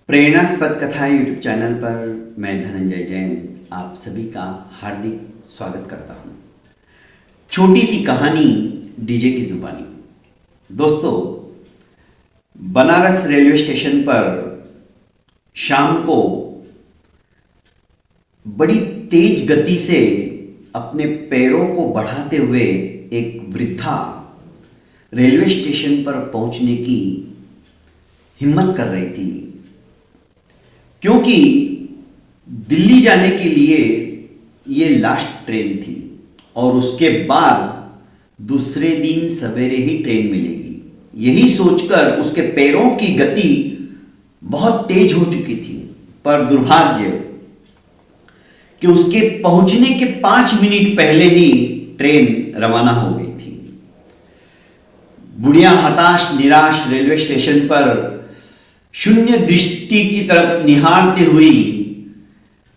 प्रेरणास्पद कथा YouTube channel पर मैं धनंजय जैन आप सभी का हार्दिक स्वागत करता हूं। छोटी सी कहानी डीजे की जुबानी। दोस्तों, बनारस रेलवे स्टेशन पर शाम को बड़ी तेज गति से अपने पैरों को बढ़ाते हुए एक वृद्धा रेलवे स्टेशन पर पहुंचने की हिम्मत कर रही थी, क्योंकि दिल्ली जाने के लिए ये लास्ट ट्रेन थी और उसके बाद दूसरे दिन सवेरे ही ट्रेन मिलेगी। यही सोचकर उसके पैरों की गति बहुत तेज हो चुकी थी, पर दुर्भाग्य कि उसके पहुंचने के 5 मिनट पहले ही ट्रेन रवाना हो गई थी। बुढ़िया हताश निराश रेलवे स्टेशन पर शून्य दृष्टि की तरफ निहारते हुई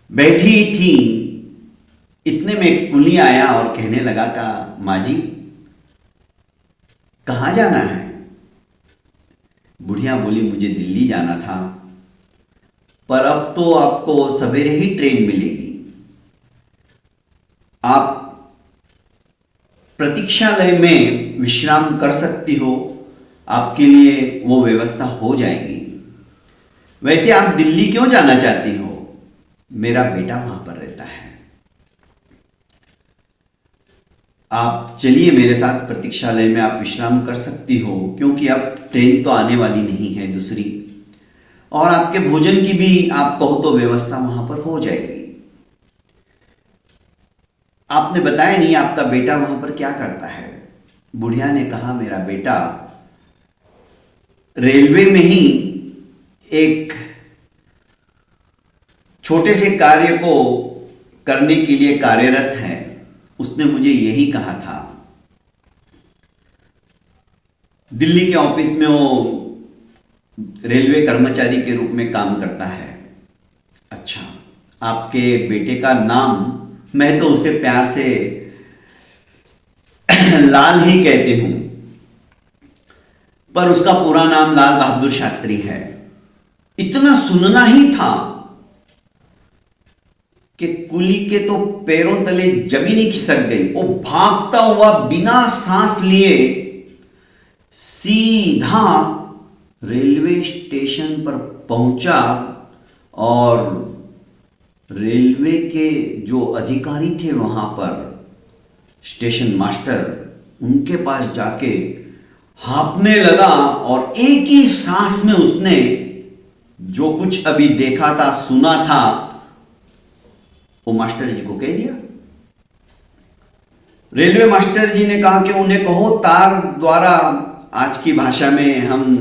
बैठी थी। इतने में कुली आया और कहने लगा का माँ जी, कहाँ जाना है? बुढ़िया बोली, मुझे दिल्ली जाना था, पर अब तो आपको सवेरे ही ट्रेन मिलेगी। आप प्रतीक्षालय में विश्राम कर सकती हो, आपके लिए वो व्यवस्था हो जाएगी। वैसे आप दिल्ली क्यों जाना चाहती हो? मेरा बेटा वहां पर रहता है। आप चलिए मेरे साथ प्रतीक्षालय में, आप विश्राम कर सकती हो, क्योंकि अब ट्रेन तो आने वाली नहीं है दूसरी, और आपके भोजन की भी आप कहो तो व्यवस्था वहां पर हो जाएगी। आपने बताया नहीं आपका बेटा वहां पर क्या करता है? बुढ़िया ने कहा, मेरा बेटा रेलवे में ही एक छोटे से कार्य को करने के लिए कार्यरत है। उसने मुझे यही कहा था। दिल्ली के ऑफिस में वो रेलवे कर्मचारी के रूप में काम करता है। अच्छा, आपके बेटे का नाम? मैं तो उसे प्यार से लाल ही कहती हूं, पर उसका पूरा नाम लाल बहादुर शास्त्री है। इतना सुनना ही था कि कुली के तो पैरों तले जमीन ही खिसक गई। वो भागता हुआ बिना सांस लिए सीधा रेलवे स्टेशन पर पहुंचा और रेलवे के जो अधिकारी थे वहां पर, स्टेशन मास्टर, उनके पास जाके हाँफने लगा और एक ही सांस में उसने जो कुछ अभी देखा था, सुना था, वो मास्टर जी को कह दिया। रेलवे मास्टर जी ने कहा कि उन्हें कहो तार द्वारा, आज की भाषा में हम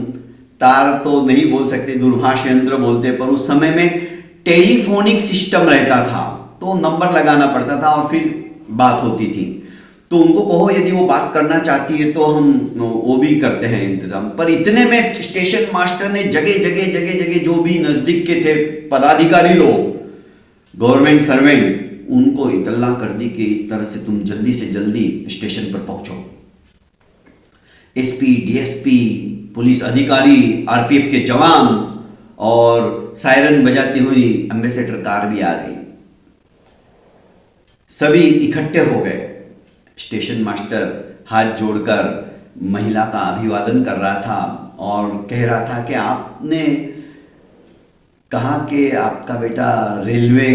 तार तो नहीं बोल सकते, दूरभाष यंत्र बोलते, पर उस समय में टेलीफोनिक सिस्टम रहता था, तो नंबर लगाना पड़ता था और फिर बात होती थी। तो उनको कहो यदि वो बात करना चाहती है तो हम वो भी करते हैं इंतजाम। पर इतने में स्टेशन मास्टर ने जगह जगह जो भी नजदीक के थे पदाधिकारी लोग, गवर्नमेंट सर्वेंट, उनको इतला कर दी कि इस तरह से तुम जल्दी से जल्दी स्टेशन पर पहुंचो। एसपी, डीएसपी, पुलिस अधिकारी, आरपीएफ के जवान और सायरन बजाती हुई एम्बेसडर कार भी आ गई। सभी इकट्ठे हो गए। स्टेशन मास्टर हाथ जोड़कर महिला का अभिवादन कर रहा था और कह रहा था कि आपने कहा कि आपका बेटा रेलवे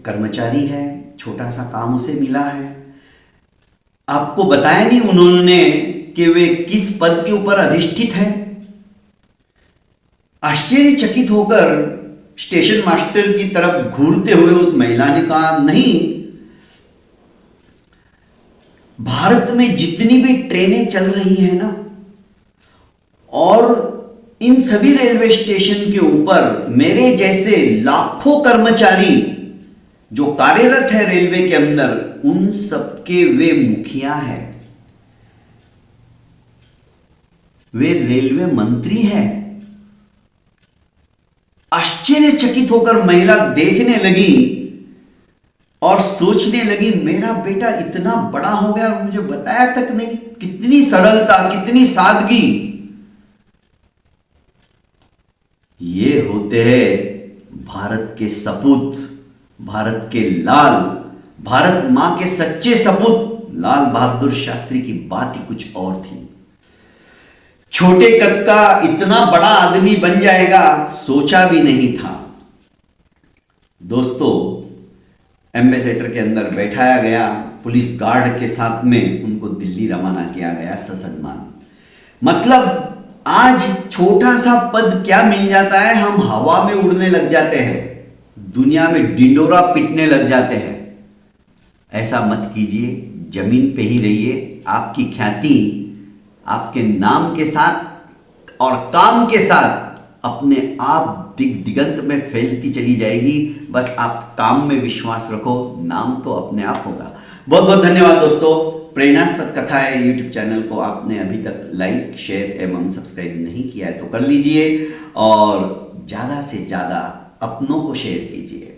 कर्मचारी है, छोटा सा काम उसे मिला है। आपको बताया नहीं उन्होंने कि वे किस पद के ऊपर अधिष्ठित है? आश्चर्यचकित होकर स्टेशन मास्टर की तरफ घूरते हुए उस महिला ने कहा, नहीं, भारत में जितनी भी ट्रेनें चल रही हैं ना, और इन सभी रेलवे स्टेशन के ऊपर मेरे जैसे लाखों कर्मचारी जो कार्यरत है रेलवे के अंदर, उन सबके वे मुखिया है, वे रेलवे मंत्री है। आश्चर्यचकित होकर महिला देखने लगी और सोचने लगी, मेरा बेटा इतना बड़ा हो गया और मुझे बताया तक नहीं। कितनी सरलता, कितनी सादगी। ये होते हैं भारत के सपूत, भारत के लाल, भारत मां के सच्चे सपूत। लाल बहादुर शास्त्री की बात ही कुछ और थी। छोटे कद का इतना बड़ा आदमी बन जाएगा सोचा भी नहीं था। दोस्तों, एम्बेसडर के अंदर बैठाया गया, पुलिस गार्ड के साथ में उनको दिल्ली रवाना किया गया ससम्मान। मतलब आज छोटा सा पद क्या मिल जाता है, हम हवा में उड़ने लग जाते हैं, दुनिया में डिंडोरा पीटने लग जाते हैं। ऐसा मत कीजिए, जमीन पे ही रहिए। आपकी ख्याति आपके नाम के साथ और काम के साथ अपने आप दिगंत में फैलती चली जाएगी। बस आप काम में विश्वास रखो, नाम तो अपने आप होगा। बहुत बहुत धन्यवाद दोस्तों। प्रेरणास्पद कथाएं यूट्यूब चैनल को आपने अभी तक लाइक, शेयर एवं सब्सक्राइब नहीं किया है तो कर लीजिए और ज़्यादा से ज़्यादा अपनों को शेयर कीजिए।